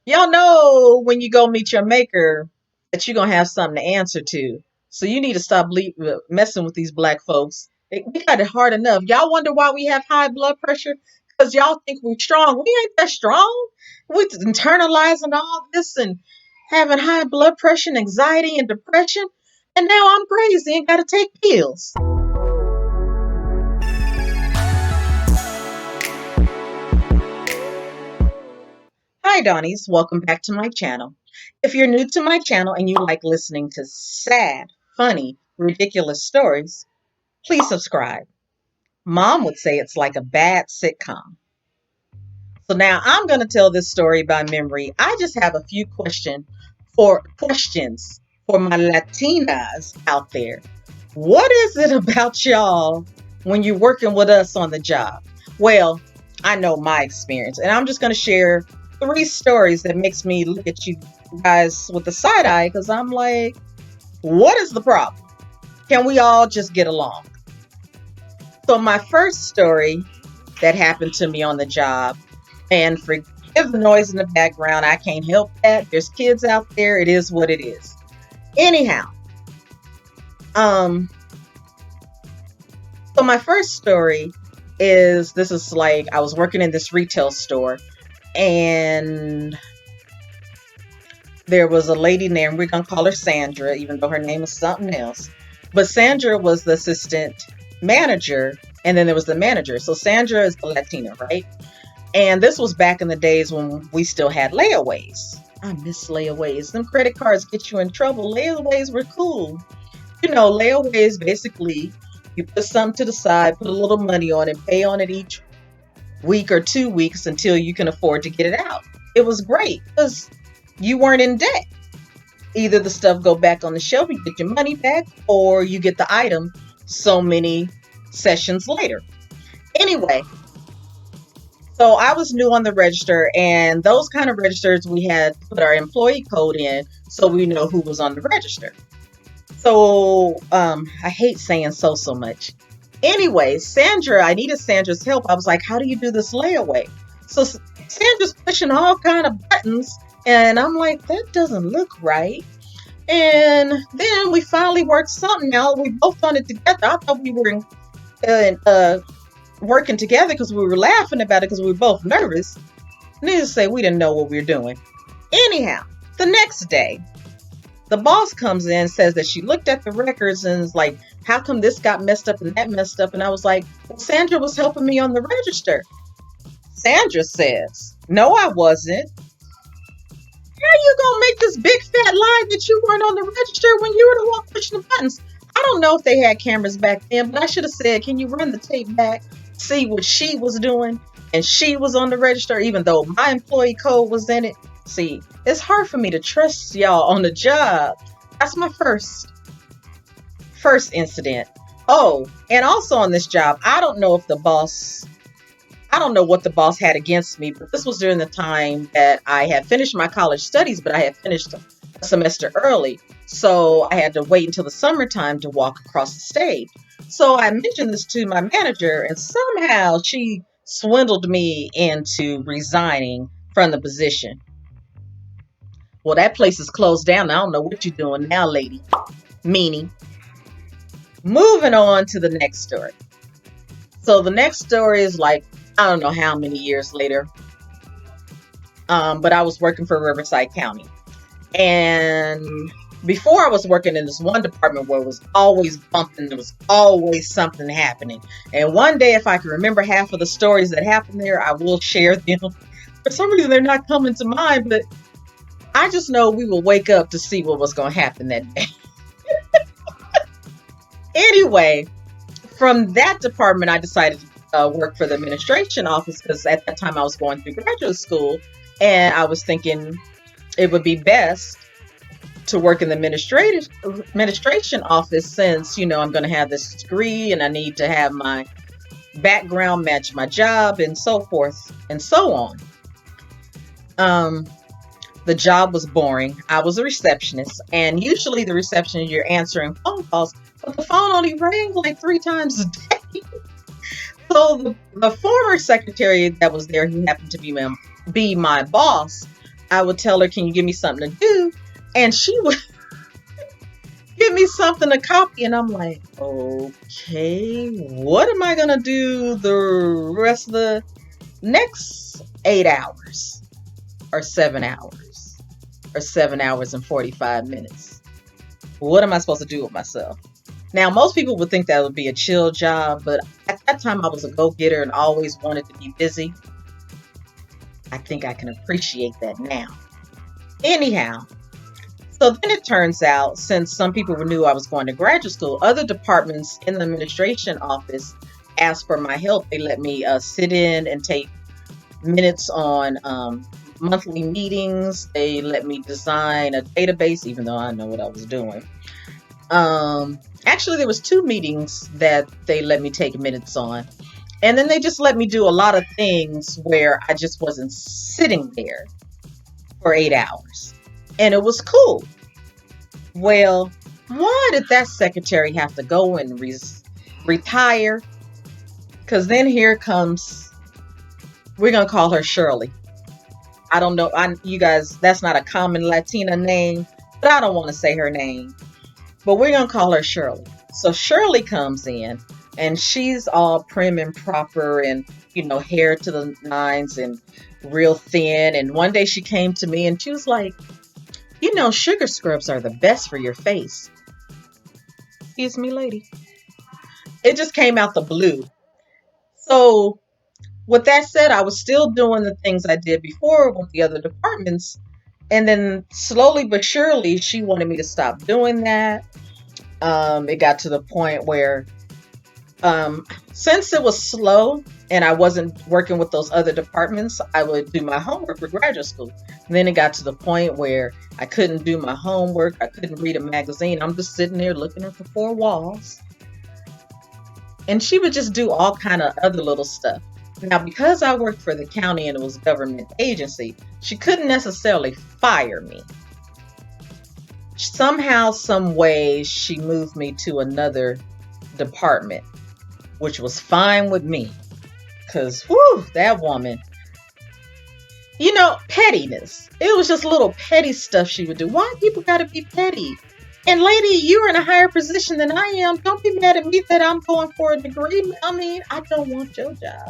Y'all know when you go meet your maker that you're gonna have something to answer to. So you need to stop messing with these black folks. We got it hard enough. Y'all wonder why we have high blood pressure? Because y'all think we're strong. We ain't that strong. We're internalizing all this and having high blood pressure and anxiety and depression. And now I'm crazy and gotta take pills. Hi, Dawnies. Welcome back to my channel. If you're new to my channel and you like listening to sad, funny, ridiculous stories, please subscribe. Mom would say it's like a bad sitcom. So now I'm going to tell this story by memory. I just have a few questions for my Latinas out there. What is it about y'all when you're working with us on the job? Well, I know my experience, and I'm just going to share three stories that makes me look at you guys with a side eye because I'm like, what is the problem? Can we all just get along? So my first story that happened to me on the job, and forgive the noise in the background, I can't help that. There's kids out there. It is what it is. Anyhow, um, so my first story is this is like I was working in this retail store and there was a lady named, we're gonna call her Sandra, even though her name is something else. But Sandra was the assistant manager, and then there was the manager. So Sandra is the Latina, right? And this was back in the days when we still had layaways. I miss layaways. Them credit cards get you in trouble. Layaways were cool. You know, layaways basically you put something to the side, put a little money on it, pay on it each week or 2 weeks until you can afford to get it out. It was great because you weren't in debt. Either the stuff go back on the shelf, you get your money back, or you get the item so many sessions later. Anyway, so I was new on the register, and those kind of registers we had to put our employee code in so we know who was on the register. So I hate saying so much. Anyway, I needed Sandra's help. I was like, how do you do this layaway? So Sandra's pushing all kind of buttons, and I'm like, that doesn't look right. And then we finally worked something out. We both done it together. I thought we were working together because we were laughing about it because we were both nervous. Needless to say, we didn't know what we were doing. Anyhow, the next day, the boss comes in, says that she looked at the records and is like, how come this got messed up and that messed up? And I was like, well, Sandra was helping me on the register. Sandra says, no, I wasn't. How you gonna make this big fat lie that you weren't on the register when you were the one pushing the buttons? I don't know if they had cameras back then, but I should have said, can you run the tape back, see what she was doing? And she was on the register, even though my employee code was in it. See, it's hard for me to trust y'all on the job. That's my first incident. Oh, and also on this job, I don't know what the boss had against me, but this was during the time that I had finished my college studies, but I had finished a semester early. So I had to wait until the summertime to walk across the stage. So I mentioned this to my manager, and somehow she swindled me into resigning from the position. Well, that place is closed down. I don't know what you're doing now, lady. Meanie. Moving on to the next story. So the next story is like, I don't know how many years later. But I was working for Riverside County. And before I was working in this one department where it was always bumping, there was always something happening. And one day, if I can remember half of the stories that happened there, I will share them. For some reason, they're not coming to mind, but I just know we will wake up to see what was going to happen that day. Anyway, from that department, I decided to work for the administration office because at that time I was going through graduate school and I was thinking it would be best to work in the administration office since, you know, I'm going to have this degree and I need to have my background match my job and so forth and so on. The job was boring. I was a receptionist, and usually the receptionist, you're answering phone calls, but the phone only rang like 3 times a day. So the former secretary that was there, who happened to be my boss, I would tell her, can you give me something to do? And she would give me something to copy. And I'm like, okay, what am I going to do the rest of the next 8 hours or 7 hours or 7 hours and 45 minutes? What am I supposed to do with myself? Now, most people would think that would be a chill job, but at that time I was a go-getter and always wanted to be busy. I think I can appreciate that now. Anyhow, so then it turns out, since some people knew I was going to graduate school, other departments in the administration office asked for my help. They let me sit in and take minutes on monthly meetings. They let me design a database, even though I know what I was doing. Actually, there was 2 meetings that they let me take minutes on. And then they just let me do a lot of things where I just wasn't sitting there for 8 hours. And it was cool. Well, why did that secretary have to go and retire? Because then here comes, we're going to call her Shirley. I don't know, you guys, that's not a common Latina name, but I don't want to say her name. But we're going to call her Shirley. So Shirley comes in and she's all prim and proper and, hair to the nines and real thin. And one day she came to me and she was like, sugar scrubs are the best for your face. Excuse me, lady. It just came out the blue. So with that said, I was still doing the things I did before with the other departments. And then slowly but surely, she wanted me to stop doing that. It got to the point where, since it was slow and I wasn't working with those other departments, I would do my homework for graduate school. And then it got to the point where I couldn't do my homework. I couldn't read a magazine. I'm just sitting there looking at the 4 walls. And she would just do all kind of other little stuff. Now, because I worked for the county and it was a government agency, she couldn't necessarily fire me. Somehow, some way, she moved me to another department, which was fine with me. Because, whew, that woman, pettiness. It was just little petty stuff she would do. Why people got to be petty? And lady, you're in a higher position than I am. Don't be mad at me that I'm going for a degree. I don't want your job.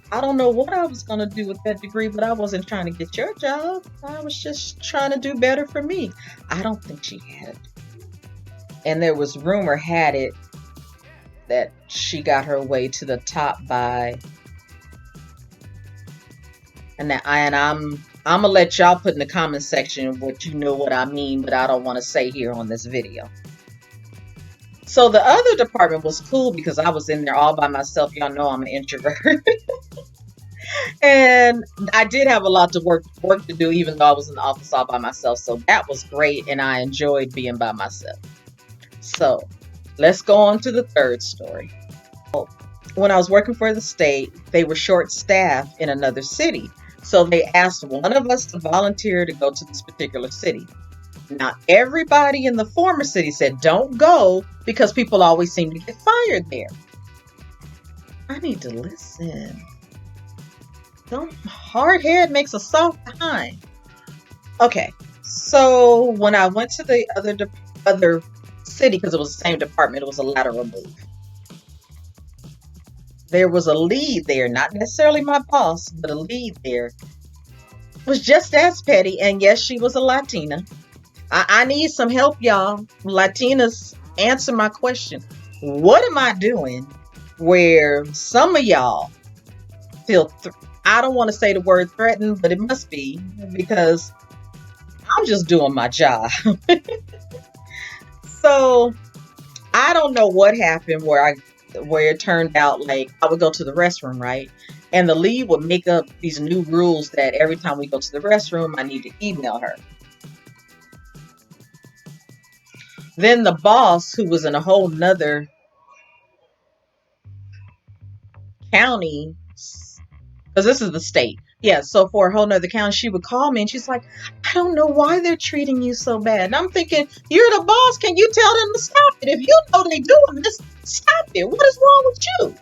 I don't know what I was going to do with that degree, but I wasn't trying to get your job. I was just trying to do better for me. I don't think she had it. And there was rumor had it that she got her way to the top by, and I'm gonna let y'all put in the comment section what you know what I mean, but I don't want to say here on this video. So the other department was cool because I was in there all by myself. Y'all know I'm an introvert. And I did have a lot of work to do, even though I was in the office all by myself. So that was great, and I enjoyed being by myself. So let's go on to the third story. When I was working for the state, they were short-staffed in another city. So they asked one of us to volunteer to go to this particular city. Now, everybody in the former city said, don't go, because people always seem to get fired there. I need to listen. Hard head makes a soft behind. Okay, so when I went to the other city, because it was the same department, it was a lateral move. There was a lead there, not necessarily my boss, but a lead there. Was just as petty, and yes, she was a Latina. I need some help, y'all. Latinas, answer my question. What am I doing where some of y'all feel, I don't want to say the word threatened, but it must be, because I'm just doing my job. So I don't know what happened where it turned out like I would go to the restroom, right? And the lead would make up these new rules that every time we go to the restroom, I need to email her. Then the boss, who was in a whole nother county, because this is the state. Yeah, so for a whole nother county, she would call me and she's like, I don't know why they're treating you so bad. And I'm thinking, you're the boss. Can you tell them to stop it? If you know they're doing this, stop it. What is wrong with you?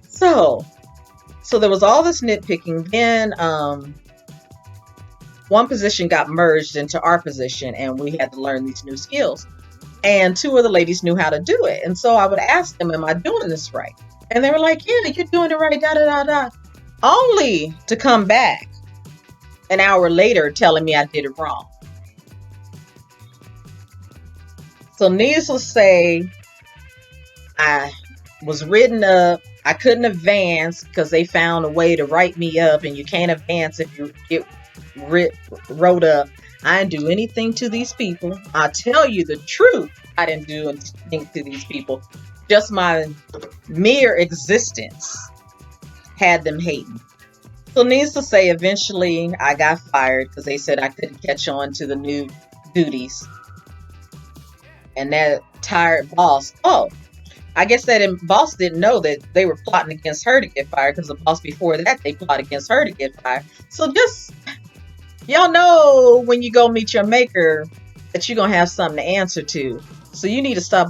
So So there was all this nitpicking. Then one position got merged into our position, and we had to learn these new skills. And two of the ladies knew how to do it. And so I would ask them, am I doing this right? And they were like, yeah, you're doing it right, da da da da. Only to come back an hour later telling me I did it wrong. So needless to say, I was written up. I couldn't advance because they found a way to write me up, and you can't advance if you get wrote up. I didn't do anything to these people. I'll tell you the truth. I didn't do anything to these people. Just my mere existence had them hating. So needless to say, eventually I got fired because they said I couldn't catch on to the new duties. And that tired boss, I guess that boss didn't know that they were plotting against her to get fired, because the boss before that, they plotted against her to get fired. So just, y'all know when you go meet your maker that you're going to have something to answer to. So you need to stop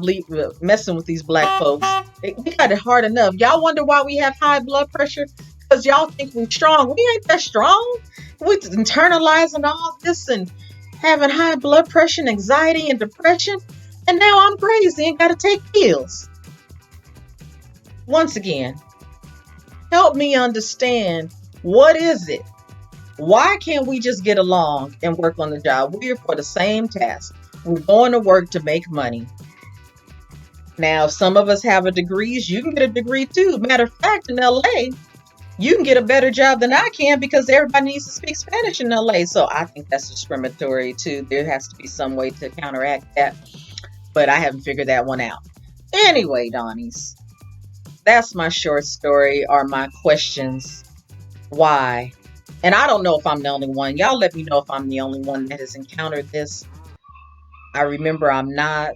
messing with these black folks. We got it hard enough. Y'all wonder why we have high blood pressure? Because y'all think we're strong. We ain't that strong. We're internalizing all this and having high blood pressure and anxiety and depression. And now I'm crazy and got to take pills. Once again, help me understand, what is it? Why can't we just get along and work on the job? We're for the same task. We're going to work to make money. Now, if some of us have degrees, you can get a degree too. Matter of fact, in LA, you can get a better job than I can because everybody needs to speak Spanish in LA. So I think that's discriminatory too. There has to be some way to counteract that. But I haven't figured that one out. Anyway, Dawnies, that's my short story, or my questions. Why? And I don't know if I'm the only one. Y'all let me know if I'm the only one that has encountered this. I remember I'm not,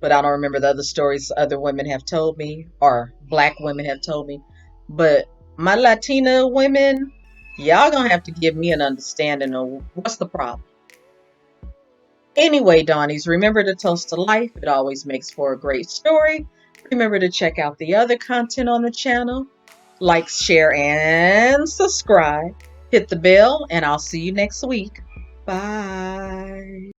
but I don't remember the other stories other women have told me, or black women have told me. But my Latina women, y'all gonna have to give me an understanding of what's the problem. Anyway, Dawnies, remember to toast to life. It always makes for a great story. Remember to check out the other content on the channel. Like, share, and subscribe. Hit the bell, and I'll see you next week. Bye.